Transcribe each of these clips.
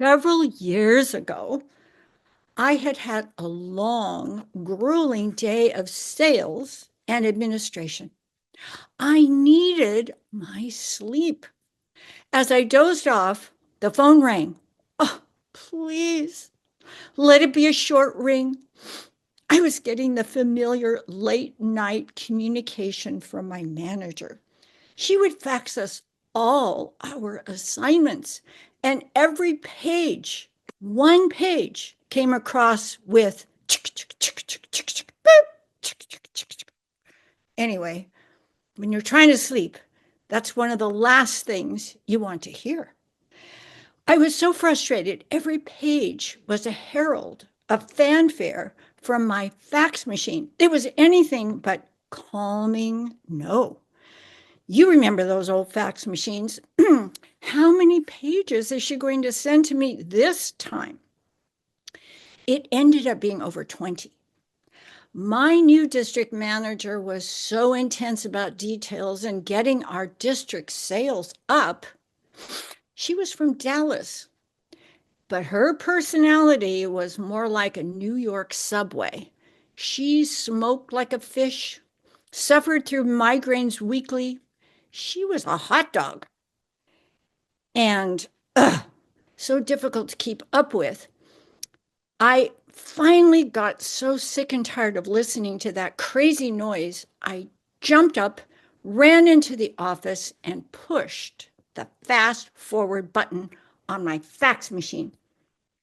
Several years ago, I had had a long, grueling day of sales and administration. I needed my sleep. As I dozed off, the phone rang. Oh, please, let it be a short ring. I was getting the familiar late night communication from my manager. She would fax us all our assignments, and every page, one page, came across with anyway, when you're trying to sleep, that's one of the last things you want to hear. I was so frustrated. Every page was a herald, a fanfare from my fax machine. It was anything but calming. No. You remember those old fax machines. How many pages is she going to send to me this time? It ended up being over 20. My new district manager was so intense about details and getting our district sales up. She was from Dallas, but her personality was more like a New York subway. She smoked like a fish, suffered through migraines weekly. She was a hot dog. And so difficult to keep up with. I finally got so sick and tired of listening to that crazy noise. I jumped up, ran into the office, and pushed the fast forward button on my fax machine.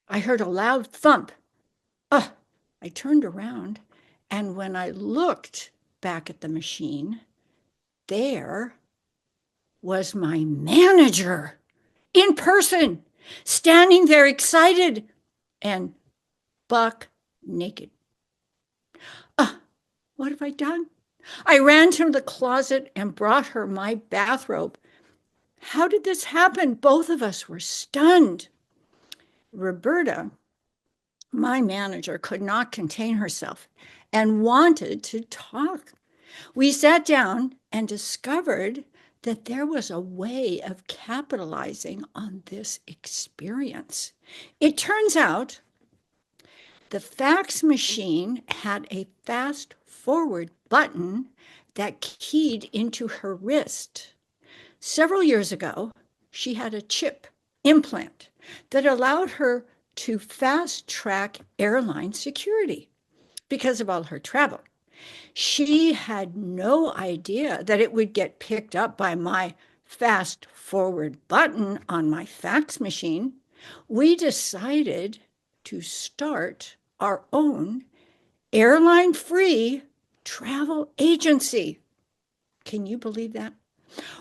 I heard a loud thump. Ugh! I turned around, and when I looked back at the machine, there was my manager in person, standing there excited and buck naked. What have I done? I ran to the closet and brought her my bathrobe. How did this happen? Both of us were stunned. Roberta, my manager, could not contain herself and wanted to talk. We sat down and discovered that there was a way of capitalizing on this experience. It turns out the fax machine had a fast forward button that keyed into her wrist. Several years ago, she had a chip implant that allowed her to fast track airline security because of all her travel. She had no idea that it would get picked up by my fast forward button on my fax machine. We decided to start our own airline free travel agency. Can you believe that?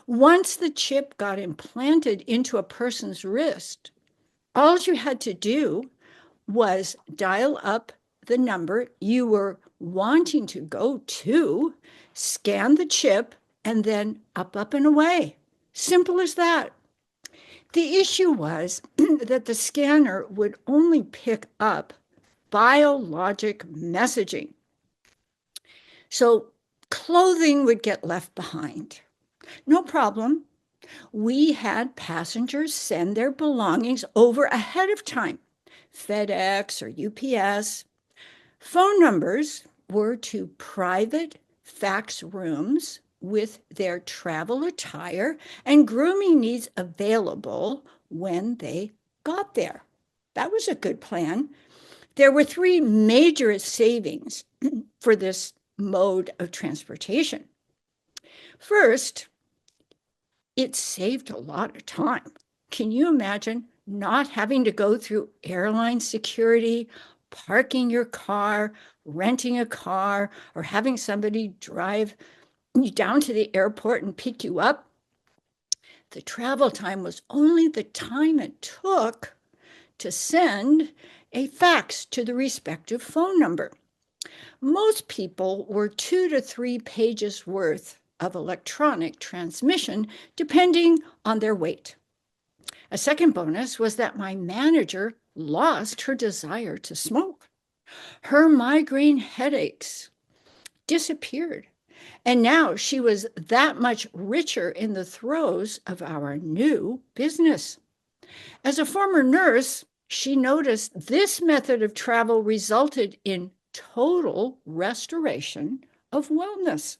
Once the chip got implanted into a person's wrist, all you had to do was dial up the number you were wanting to go to, scan the chip, and then up and away. Simple as that. The issue was that the scanner would only pick up biologic messaging. So clothing would get left behind. No problem. We had passengers send their belongings over ahead of time, FedEx or UPS. Phone numbers were to private fax rooms with their travel attire and grooming needs available when they got there. That was a good plan. There were three major savings for this mode of transportation. First, it saved a lot of time. Can you imagine not having to go through airline security, parking your car, renting a car, or having somebody drive you down to the airport and pick you up? The travel time was only the time it took to send a fax to the respective phone number. Most people were 2 to 3 pages worth of electronic transmission, depending on their weight. A second bonus was that my manager lost her desire to smoke. Her migraine headaches disappeared, and now she was that much richer in the throes of our new business. As a former nurse, she noticed this method of travel resulted in total restoration of wellness.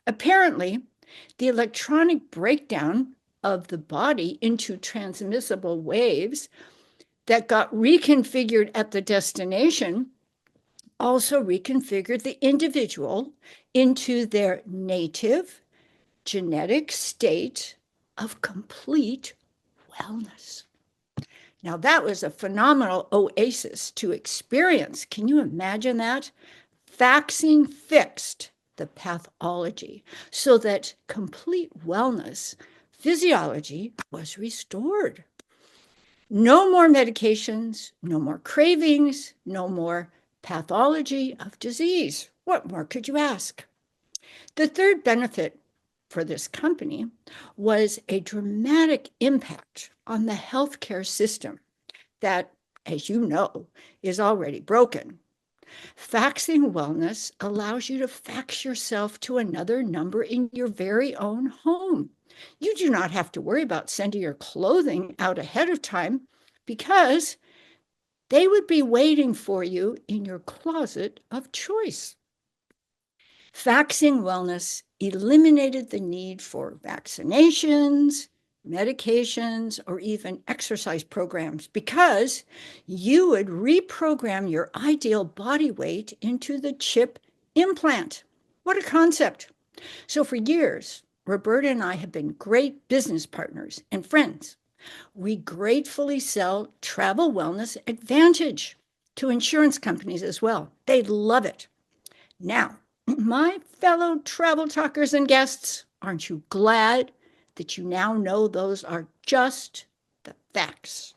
Apparently, the electronic breakdown of the body into transmissible waves that got reconfigured at the destination also reconfigured the individual into their native genetic state of complete wellness. Now, that was a phenomenal oasis to experience. Can you imagine that? Vaccine fixed the pathology so that complete wellness, physiology was restored. No more medications, no more cravings, no more pathology of disease. What more could you ask? The third benefit for this company was a dramatic impact on the healthcare system that, as you know, is already broken. Faxing wellness allows you to fax yourself to another number in your very own home. You do not have to worry about sending your clothing out ahead of time because they would be waiting for you in your closet of choice. Faxing wellness eliminated the need for vaccinations, medications, or even exercise programs because you would reprogram your ideal body weight into the chip implant. What a concept. So for years, Roberta and I have been great business partners and friends. We gratefully sell Travel Wellness Advantage to insurance companies as well. They love it. Now, my fellow travel talkers and guests, aren't you glad that you now know those are just the facts?